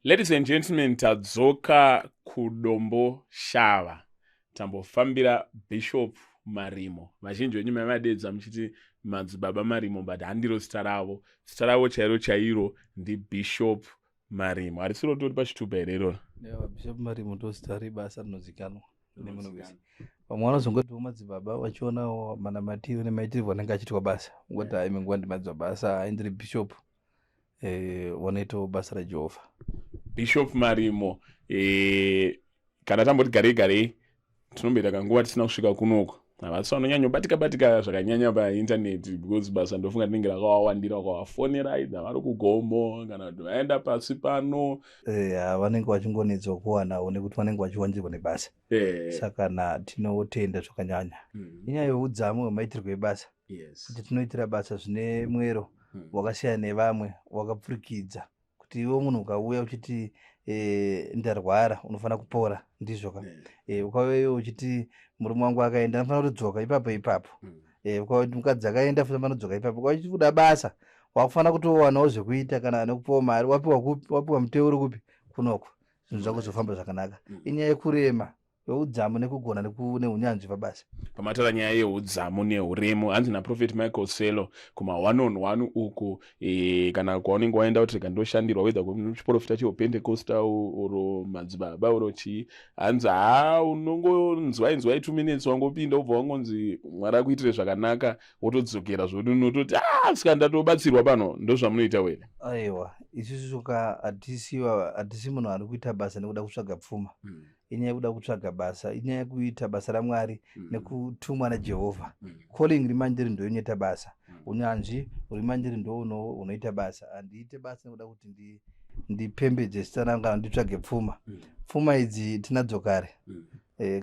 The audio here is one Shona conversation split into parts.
Ladies and gentlemen, tadzoka kudombo shava tambofambira Bishop Marimo. Vazhinji venyu mavadedza muchiti madzibaba Marimo, but handiro zita ravo. Zita ravo chairo ndiBishop Marimo. Harisiro tori pachitupa here iroro. Bishop Marimo ndo zita rebasa rinozikanwa nemunhu wese. Vamwe vanozongoti madzibaba vachionawo manamatiro nemaitirwo anenge achiitwa basa. Ngoti hayi nguva ndimadzibaba basa haindiri bishop wanoitawo basa raJehovha. Bishop Marimo, kana tamboti garei tinomboita kanguva tisina kusvika kunoko. Havasi vanonyanya batika zvakanyanya paintaneti because basa ndofunga rinenge rakawawandira kwavafonera aidha vari kugomo kana kuti vaenda pasi pano. Vanenge vachingonetswa kuwanawo nekuti vanenge vachiwandirwa nebasa. Saka tinotenda zvakanyanya. Inyaya yeudzamu hwemaitirwo ebasa. Kuti tinoitira basa zvine mwero wakasiyana nevamwe wakapfurikidza. Kuti iwe munhu ukauya uchiti ndarwara unofanira kupora ndizvo ka. Ukauya uchiti murume wangu akaenda anofanira kudzoka ipapo. Ukauya mukadzi akaenda futi anofanira kudzoka ipapo. Ukauya uchida basa wakufanira kutowanawo zvekuita kana nekupiwa mari. Wapiwa muteo uri kupi kunoko. Zvinhu zvako zvofamba zvakanaka. Inyaya yekurema yeudzamu nekugona neunyanzvi pabasa. Pamatara nyaya yeudzamu neuremu hanzi naProfeti Michael Selo kuma 1-on-1 uku kana kwaunenge waenda kuti rega ndoshandirwa whether kuchiprofita chePentecostal oro madzibaba oro chii hanzi unongonzwai 2 minutes wangopinda ubva wangonzi Mwari akuitire zvakanaka wotodzokera zvoti unototi sika ndatobatsirwa pano ndozvamunoita wena. Aiwa isusu hatisi munhu ari kuita basa nekuda kutsvaga pfuma. Inyaya yekuda kutsvaga basa, inyaya yekuita basa raMwari nekutumwa naJehovha. Calling rimanjeri ndo inoita basa. Unyanzvi rimanjeri ndo unoita basa. Handiite basa nekuda kuti ndipembedze zita rangu kana nditsvage pfuma. Pfuma idzi tinadzo kare.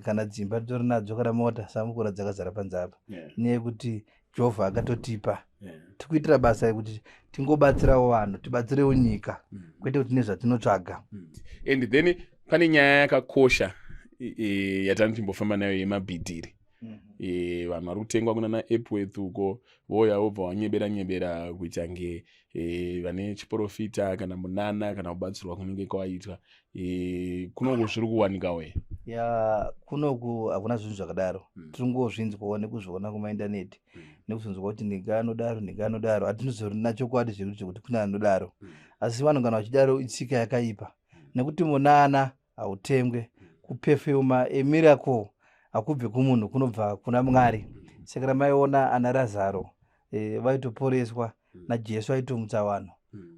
Kana dzimba titori nadzo kana mota samukura dzakazara panzapa. Inyaya yekuti Jehovha akatotipa. Tikuitira basa rekuti tingobatsirawo vanhu, tibatsirewo nyika. Kwete kuti nezvatinotsvaga. And then pane nyaya yakakosha yatanotimbofamba nayo yemabhidhiri. Vanhu vari kutengwa kuna naEpworth uko voya vobva vanyebera kuita nge vane chiprofita kana munana kana kubatsirwa kunenge kwaitwa. Kunoku zviri kuwanika we. Kunoku hakuna zvinhu zvakadaro. Tingozvinzwawo nekuzviona kumaindaneti. Nekuzvinzwa kuti ninga anodaro. Hatinozorina chokwadi zvekuti kuna anodaro. Asi vanhu kana vachidaro itsika yakaipa. Nekuti munana hautengwe. Kupefeuma miracle hakubve kumunhu kunobva kuna Mwari. Saka maiona ana Lazaro vaitoporeswa naJesu aitomutsa vanhu.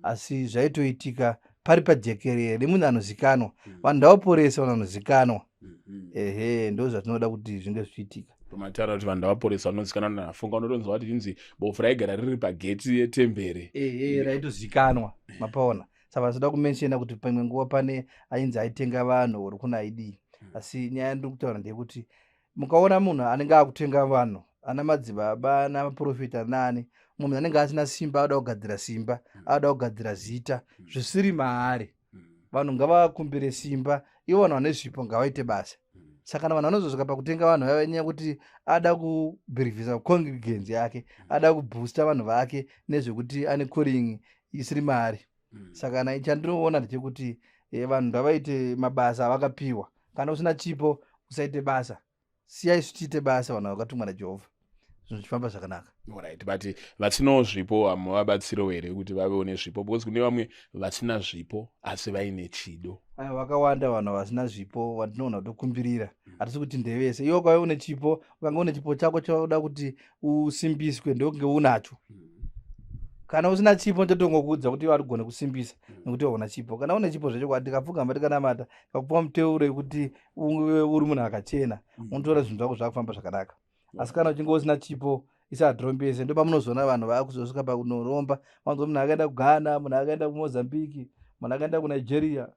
Asi zvaitoitika pari pajekerere nemunhu anozikanwa. Vanhu ndavaporesa vanhu vanozikanwa. Ndo zvatinoda kuti zvinge zvichiitika. Pamatara kuti vanhu ndavaporesa vanozikanwa nafunga unotonzwa kuti inzi bofu raigara riri pageti yetembere. Raitozikanwa mapaona. Saka vasoda kumenshena kuti pamwe nguva pane ainzi aitenga vanhu uri kuna ID. Asi nyaya ndiri kutaura ndeyekuti mukaona munhu anenge akutenga vanhu ana madzibaba ana maprofita nani munhu anenge asina simba ada kugadzira simba ada kugadzira zita zvisiri maari. Vanhu ngavakumbire simba ivo vanhu vane zvipo ngavaite basa. Saka vanhu vanozosvika pakutenga vanhu vave nyaya kuti ada kubhirivhisa congregants yake ada kuboosta vanhu vake nezvekuti ane calling isiri mari. Saka chandinoona ndechekuti vanhu ngavaite mabasa avakapiwa. Kana usina chipo usaite basa. Siyai tiite basa vanhu vakatumwa naJehovha. Zvinhu zvichifamba zvakanaka. Alright, but vasinawo zvipo hamuvabatsirewo here kuti vavewo nezvipo because kune vamwe vasina zvipo asi vaine chido. Vakawanda vanhu vasina zvipo vatinoona kutokumbirira. Hatisi kuti ndevese. Iwe ukauya une chipo, ukanga une chipo chako chauda kuti usimbiswe ndokunge unacho. Kana usina chipo ndotongokuudza kuti vari kugona kusimbisa nekuti una chipo. Kana une chipo zvacho kwati kapfugamba tikanamata kakupa muteo wekuti uri munhu akachena unotora zvinhu zvako zvakufamba zvakanaka. Asi kana uchinge usina chipo isadhirombese ndo pamunozoona vanhu vakuzosvika pakunoromba. Wanzwa munhu akaenda kuGhana, munhu akaenda kuMozambique, munhu akaenda kuNigeria.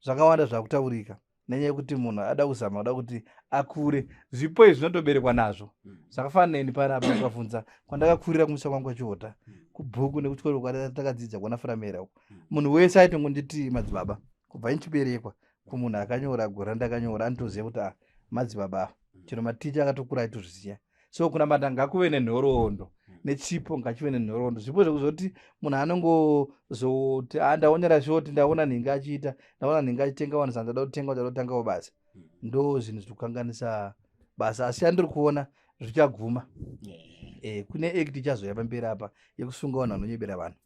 Zvakawanda zvakutaurika. Nenyaya yekuti munhu ada kuzama kuda kuti akure. Zvipo izvi zvinotoberekwa nazvo. Zvakafanana neni panapa ndakafunza kwandakakurira kumusa kwangu kwachiota. Kubhuku nekuchikoro kwatakadzidza kuna Framera uko. Munhu wese aitongonditi madzibaba. Kubva nchiberekwa kumunhu akanyora gora ndakanyora anotoziva kuti madzibaba. Chero maticha akatokura aitozviziva. so kunamata ngakuve nenhoroondo nechipo ngachive nenhoroondo. Zvipo zvekuzoti munhu anongozoti ndaonera shoti, ndaona nhingi achiita, ndaona nhingi achitenga wani, ndada kutenga, ndada kutangawo basa. Ndo zvinhu zvikukanganisa basa, asi andiri kuona zvichaguma. Kune act ichazoya pamberi apa yekusunga vanhu vanonyebera vanhu.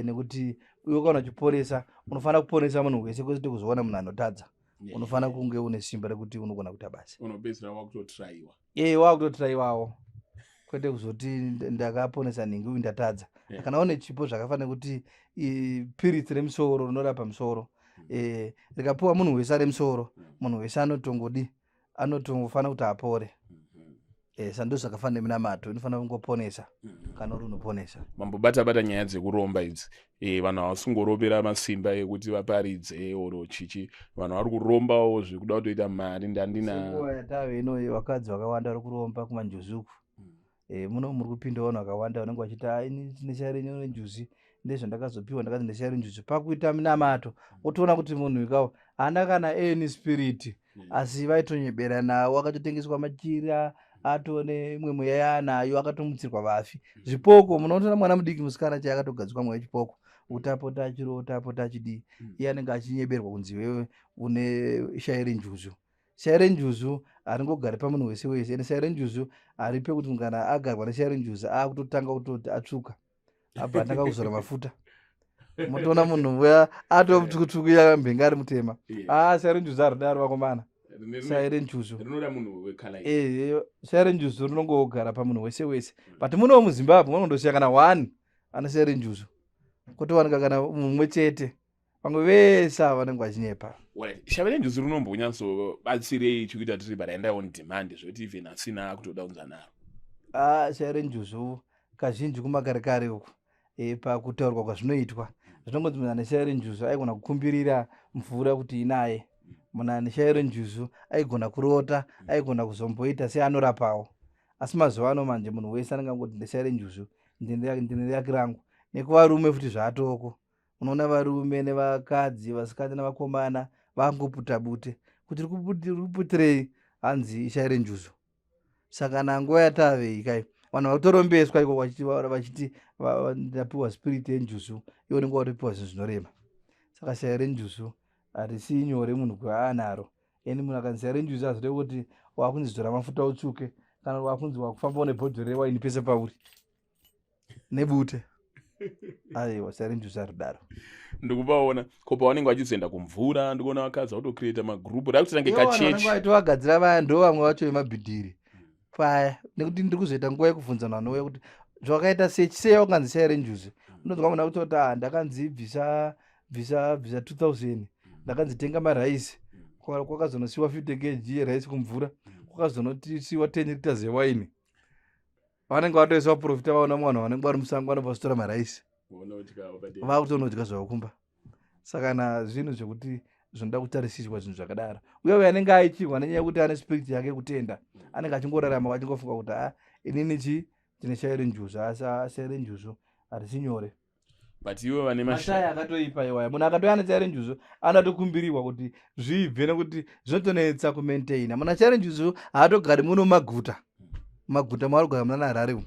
Nekuti iwe kana uchiponesa unofanira kuponesa munhu wese, kwete kuzoona munhu anotadza. Unofanira kunge une simba rekuti unogona kuita basa. Unopedzisira wakutotrayiwa. Wakutotrayiwawo. Kwete kuzoti ndakaponesa nhingi uyu ndatadza. Kana une chipo zvakafanira kuti piritsi remusoro rinorapa musoro. Rikapuwa munhu wese ari musoro, munhu wese anotongofanira kuti apore. Sando zvakafanira neminamato, inofanira kungoponesa kana uri unoponesa. Mambobata nyaya dzekuromba idzi. Vanhu havasingorobera masimba ekuti vaparidze oro chichi. Vanhu vari kurombawo zvekuda kutoita mari. Nguva yatave ino vakadzi vakawanda vari kuromba kumanjuzi. Muno muri kupinda vanhu vakawanda vanenge vachiti ini ndine renyu renjuzi, ndezvandakazopiwa, ndakazi ndine renjuzi. Pakuita minamato otoona kuti munhu ikawo haana kana any spirit, asi vaitonyebera nawo, akatotengeswa machira, atone imwe mweya yaanayo, akatomutsirwa vafi. Zvipoko, munoona mwana mudiki musikana chaiye akatogadzikwa mweya chipoko, utapota achirota, apota achidii, iye anenge achinyeberwa kunzi wewe une shai renjuzu. Shai renjuzu haringogari pamunhu wese wese, ende shai renjuzu hari pekuti kana agarwa neshai renjuzu akutotanga kutoti atsvuka, abva atanga kuzora mafuta. Motoona munhu uya atotukutuku yakambenga ari mutema. Shai renjuzu haridaro vakomana. Shai renjuzu rinoda munhu wekhala. Shai renjuzu rinongogara pamunhu wese wese. But munowo muZimbabwe munondosiya kana 1 ane shai renjuzu, kutowanika kana mumwe chete, vamwe vese vanenge vachinyepa. Shai renjuzu rinombonyatsobatsirei chikuita tiri paraenda on demand zvekuti even asina kutoda kunza naro? Shai renjuzu kazhinji kumakare kare uku, pakutaurwa kwazvinoitwa, zvinongonzi munhu ane shai renjuzu aigona kukumbirira mvura kuti inaye. Munhu ane shai renjuzu aigona kurota, aigona kuzomboita seanorapawo. Asi mazuva ano manje munhu wese anenge angoti ndine shai renjuzu, ndine rake rangu. Nekuvarume futi zvatoko. Unoona varume nevakadzi, vasikana navakomana vangoputa bute. Kuti rikuputirei hanzi shai renjuzu. Saka nanguva yatave ikai, vanhu vakutorombeswa iko vachiti ndapiwa spirit yenjuzu, iwo unenge watopiwa zvinhu zvinorema. Saka shai renjuzu harisi nyore munhu kwaanaro. Munhu akanzi shai renjuzu hazirevi kuti wakunzi zora mafuta utsvuke, kana wakunzi wakufambawo nebhodhoro rewaini pese pauri nebute. Aiwa, shai renjuzu haridaro. Ndikupaona ko pavanenge vachizoenda kumvura, ndikuona vakadzi vakutocreata magroup rakutotange kachechi. Vanenge vaitovagadzira vaya ndo vamwe vacho vemabhidhiri paya, nekuti ndiri kuzoita nguva yekubvunza vanhu vanouya kuti zvakaita sei wakanzi shai renjuzu. Unonzwa munhu akutoti ndakanzi bvisa 2000, ndakanzi tenga maraisi, kwakazonosiwa 50 kg yeraisi kumvura, kwakazonosiwa 10 liters yewaini. Vanenge vatoiswa profita, vaona mwana vanenge vari musango vanobva zitora maraisi, vakutonodya zvavakumba. Saka zvinhu zvekuti zvinoda kutarisiswa zvinhu zvakadaro. Uye anenge aichirwa nenyaya yekuti ane spirit yake yekutenda, anenge achingorarama achingofunga kuti inini ndine shai renjuzu, asi shai renjuzu harisi nyore. But iwe vane mashai akatoipa iwaya. Munhu akatouya ane shai renjuzu anotokumbiriwa kuti zvibve, nekuti zvinotonetsa kumaintaina. Munhu ane shai renjuzu haatogari muno mumaguta. Mumaguta maarikugara muna naHarare umu.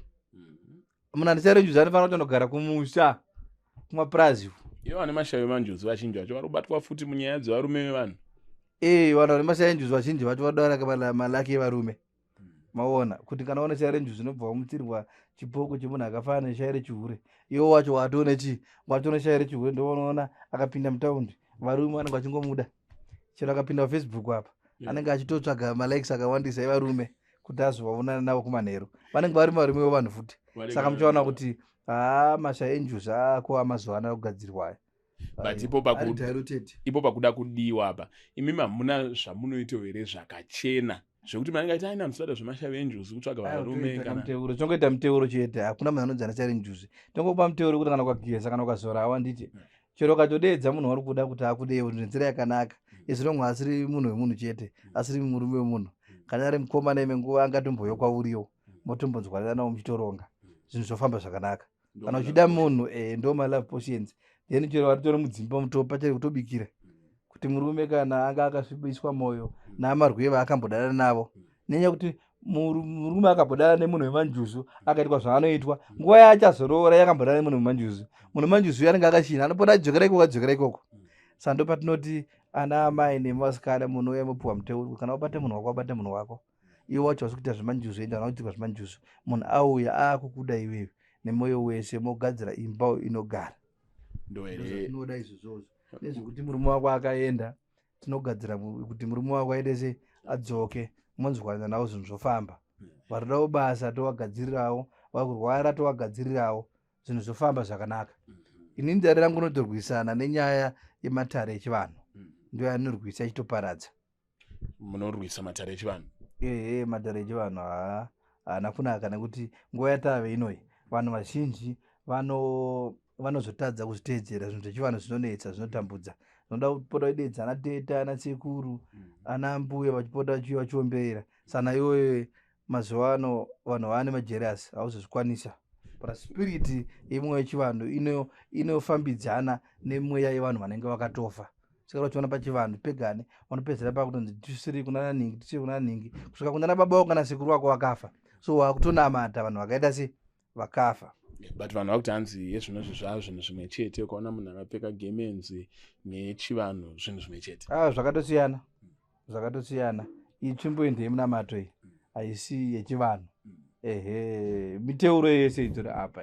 Munhu ane shai renjuzu anofanira kutonogara kumusha, kumapurazi. Ivo vane mashai emanjuzu vazhinji vacho varubatwa futi munyaya dzevarume vevanhu. Vanhu vane mashai enjuzu vazhinji vacho vadora malaki evarume. Maona kuti kana une shai renjuzu unobva wamutsirwa chipoko chemunhu akafanana neshai rechihure. Iwo wacho watone shai rechihure, ndo unoona akapinda mutaundi, varume vanenge vachingomuda. Chero akapinda paFacebook apa, anenge achitotsvaga malikes akawandisa evarume kuti azovaonana navo kumanheru. Vanenge vari varume vevanhu futi. Saka muchaona kuti mashai enjuzu ako amazuva ano kugadzirwa aya. But ipo pakuda kudiwa apa, imi hamuna zvamunoita here zvakachena zvekuti manenge aita aina musada zvemashai enjuzu kutsvaga varume kana tongoita muteuro chete. Hakuna munhu anonzi ana shai renjuzu. Tongopa muteuro kuti kana ukageza kana ukazora awanditi. Chero ukatodedza munhu wari kuda kuti akudewo nenzira yakanaka, izvinomwe asiri munhu wemunhu chete, asiri murume wemunhu. Kana ari mukomana imwe nguva angatomboyo kwauriwo, motombonzwananawo muchitoronga, zvinhu zvofamba zvakanaka. Kana uchida munhu ndo malove potions, then chero watitori mudzimba mutopa chero kutobikira, kuti murume kana anga akasvibiswa moyo naamarweve akambodana navo, nenyaya kuti murume akambodana nemunhu wemanjuzu akaitwa zvaanoitwa, nguva yaachazoroora yakambodana nemunhu wemanjuzu, munhu wemanjuzu anenge akachina, anopota adzokera ikoko adzokera ikoko. Saka ndo patinoti ana amai nemasikana munhu uya mupuwa muteuro, kana wabata munhu wako wabata munhu wako. Iwe wacho wasikuita zvemanjuzu enda unoitirwa zvemanjuzu, munhu auya akukuda iwewe nemwoyo wese, mogadzira imba inogara. Ndozvatinoda izvozvo. Nezvekuti murume wako akaenda, tinogadzira kuti murume wako aende sei adzoke, monzwanana nawo zvinhu zvofamba. Varodawo basa tovagadzirirawo, vakurwara tovagadzirirawo, zvinhu zvofamba zvakanaka. Ini ndari rangu notorwisana nenyaya yematare echivanhu, ndio yanorwisa ichitoparadza. Munorwisa matare echivanhu? Matare echivanhu haana kunaka, nekuti nguva yatave inoi vanhu vazhinji vanozotadza kuzviteedzera. Zvinhu zvechivanhu zvinonetsa, zvinotambudza. Zvinoda kupota vaidedza ana teta, ana sekuru, ana mbuya vachipota vachiomberera. Sana iyoyo mazuva ano vanhu vaane majerasi, hauzozvikwanisa. Spiriti yemweya yechivanhu inofambidzana nemweya yevanhu vanenge vakatofa. Saka vachiona pachivanhu pegane vanopedzera pakutonzi tisiri kunana ningi, tisiri kunana ningi, kusvika kunana baba wako kana sekuru wako vakafa. So wakutonamata vanhu vakaita se vakafa. But vanhu vakuti hanzi yezvinozvi zvavo zvinhu zvimwe chete, ukaona munhu akapfeka gemenzi nechivanhu zvinhu zvimwe chete. Zvakatosiyana, zvakatosiyana. Itsvimbo yemunamato iyi haisi yechivanhu. Miteuro yese itori apa.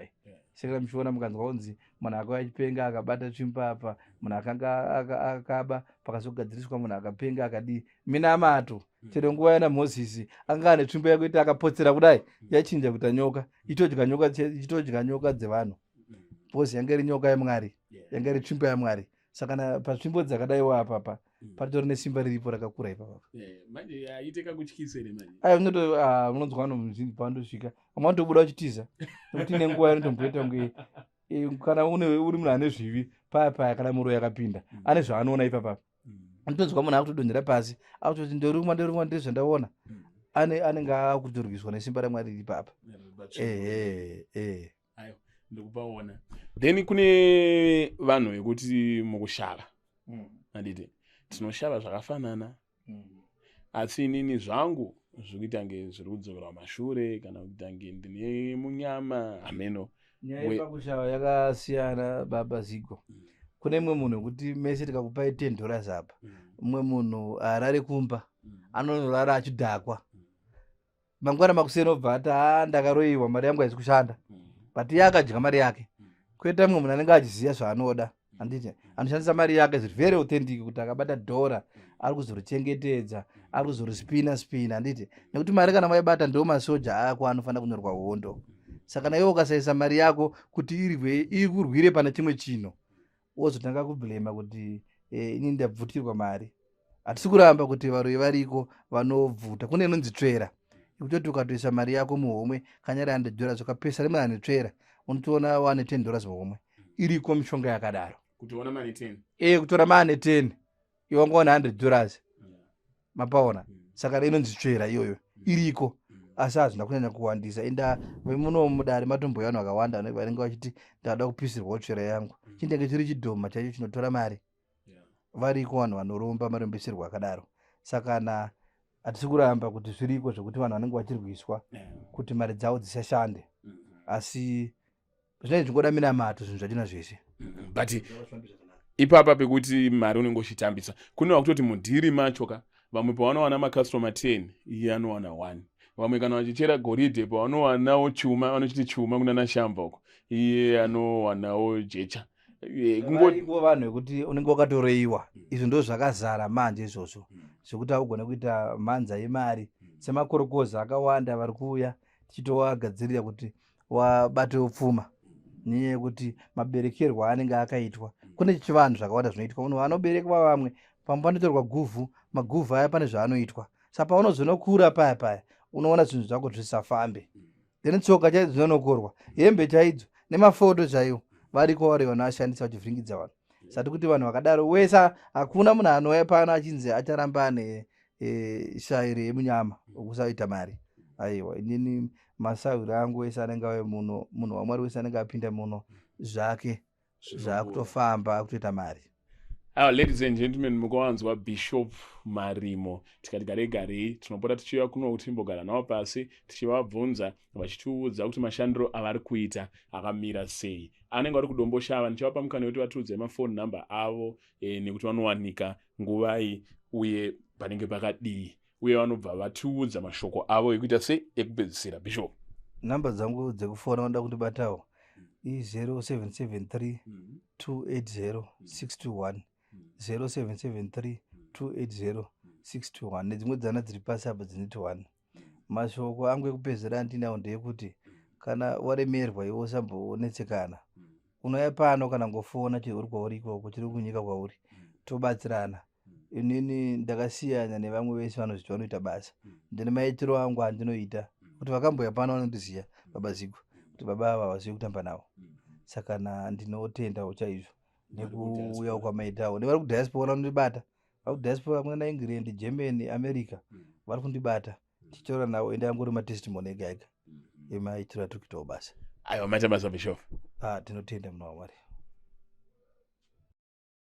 Saka muchiona mukanzwa kunzi munhu akauya achipenga akabata tsvimbo apa, munhu akanga akaba pakazogadziriswa munhu akapenga akadii. Minamato chero nguva yana Mozisi anga ane tsvimbo yake kuti akapotsera kudai yachinja kuita nyoka, ichitodya nyoka dzevanhu. Bhozi yanga iri nyoka yaMwari, yanga iri tsvimbo yaMwari. Saka patsvimbo dzakadaiwo apapa patori nesimba riripo rakakura ipapa. Manje aiteka kutyisa ere manje? Unonzwa vanhu muzhinji paandosvika vamwe vanotobuda vachitiza, nekuti ine nguva inotomboita kunge kana uri munhu ane zvivi paya kana muro yakapinda ane zvaanoona ipapa. Anotonzwa munhu akutodonhera pasi akutoti ndorumwa ndezvandaona, anenge akutorwiswa nesimba raMwari riri papa. Ayo ndikupaona. Then kune vanhu vekuti mukushava handiti tinoshava zvakafanana, asi inini zvangu zvikuita nge zviri kudzokera mashure kana kuita nge ndine munyama hameno. Nyaya yepakushava yakasiyana baba Zigo. Kune mumwe munhu wekuti mese tikakupai $10 apa, mumwe munhu arare kumba anonorara achidhakwa. Mangwana makuseni obva ati ndakaroiwa, mari yangu haisi kushanda, but iye akadya mari yake. Kwete mumwe munhu anenge achiziva zvaanoda, handiti anoshandisa mari yake zviri very authentic, kuti akabata dhora ari kuzorichengetedza, ari kuzorispina, handiti, nekuti mari kana waibata ndo masoja ako anofanira kunyorwa hondo. Saka na iwe ukasaisa mari yako kuti iri kurwire pana chimwe chino, wozotanga kublema kuti ini ndabvutirwa mari. Hatisi kuramba kuti varoi variko vanovhuta, kune inonzi tsvera, kutoti ukatoisa mari yako muhomwe kanyari $100 ukapesa rimwe $100 unotoona wane $10 muhomwe. Iriko mishonga yakadaro. Kutoona mane 10. Kutora mane 10 iwe wanga wane $100 mapaona. Saka inonzi tsvera iyoyo, iriko. Asi hazvina kunyanya kuwandisa. Enda vemuno mudare matombo yanhu akawanda vanenge vachiti ndada kupisirwa tsvera yangu. Chindenge chiri chidhoma chaicho chinotora mari. Variko vanhu vanoromba marombeserwa akadaro. Saka hatisi kuramba kuti zviriko zvokuti vanhu vanenge vachirwiswa kuti mari dzavo dzisashande. Asi zvinenge zvingoda minamato zvinhu zvachona zvese. But ipapa pekuti mari unenge uchitambisa, kune vakutoti mudhiri macho vamwe pavanowana makastoma 10 iye anowana 1. Vamwe kana vachichera goridhe pavanowanavo chuma, vanochiti chuma kunana shamba uko, iye anowanawo jecha. Kungo vanhu vekuti unenge wakatoreiwa. Izvo ndo zvakazara manje izvozvo, zvekuti haugone kuita mhanza yemari. Semakorokoza akawanda vari kuuya tichitovagadzirira kuti wabate upfuma, nenyaya yekuti maberekerwo anenge akaitwa. Kune chivanhu zvakawanda zvinoitwa. Munhu anoberekwa vamwe pamupanotorwa guvhu, maguvhu aya pane zvaanoitwa. Saka paunozonokura paya unoona zvinhu zvako zvisafambe. Then tsoka chaidzo dzinonokorwa, hembe chaidzo nemafoto chaiwo variko vari vanoshandisa vachivhiringidza vanhu. Sati kuti vanhu vakadaro wese hakuna munhu anouya pano achinzi acharamba ane shairi yemunyama okusaita mari. Aiwa, inini masawiro angu wese anenge auya muno, munhu waMwari wese anenge apinda muno zvake zvakutofamba akutoita mari. Ladies and gentlemen, mukawanzwa Bishop Marimo. Tikati gare tinopota tichiuya kuno kuti timbogara navo pasi tichivabvunza vachitiudza kuti mashandiro avari kuita akamira sei. Anenge vari kudombosha ava ndichivapa mukana wekuti vatiudze mafoni namba avo nekuti vanowanika nguvai uye panenge pakadii, uye vanobva vatiudza mashoko avo ekuita sei ekupedzisira. Bishop, namba dzangu dzekufona vanoda kundibatawo i0773 280 621 0773 280 621 nedzimwe dzana dziri pasi apa dzinoti 1. Mashoko angu ekupedzera andinawo ndeyekuti kana waremerwa iwe usambonetsekana, unouya pano kana ngofona chirwere kwauri ikoko chiri kunyika kwauri, tobatsirana. Inini ndakasiyana nevamwe vese vanozviti vanoita basa, ndine maitiro angu andinoita kuti vakamboya pano vanondiziva baba Zigu kuti baba ava vazivi kutamba navo, saka ndinotendawo chaizvo nekuuya kwamaitawo. Nevari kudiaspora vanondibata, vari kudiaspora vamwe naEngland, Germany, America vari kundibata tichitaura navo, ende angori matestimony ega ega emaitiro atirikuitawo basa. Aiwa, maita basa Bishop. Tinotenda muna waMwari.